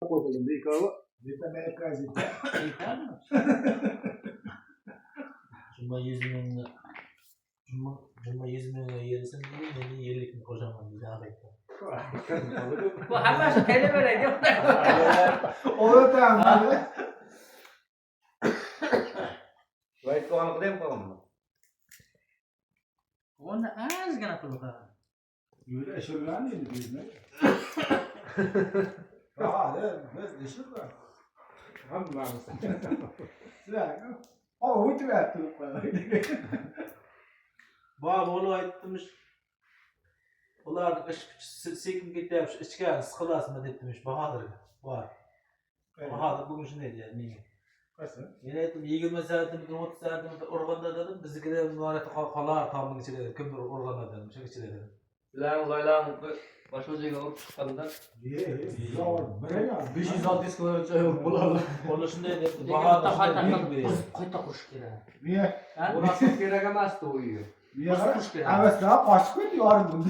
Koydum bir kahve. Vitamin kazık. Yeter mi? Cuma 100 milyon Cuma 100 milyon yersin diye beni yerlik mi kocaman bir daha bekle. Bu hammasi kelime vereyim. Onu tamam. Vay ko'g'an qilib qo'yganman. Onu ozgina qilib. Böyle şuradan yedi biz ne? Aha, biz de şuradan. Hammamiz. Sıra. O uçtu verdi. Baba onu aytmış. Ular sekin gityapmış, ichkari siqilasizmi deb demiş Bahodirga. Bor. Bahodir bugun shunday deydi menga. Nasıl? Men aytdim 20 soatimizni 30 soatimizni urganda dedim, biznikilar munorat qolar tomning ichida kimdir urganda dedim, shu ichida dedim. Ularni loylarni boshqa joyga olib chiqqanda Zor. Bre ya. 500-600 kilometre bo'ladi. Onu shunday debdi. Bahodir Bahodir qayta qurish kerak. Niye? Burası kerak emasdi u uy. Niye? Evet daha başka diyor bunda.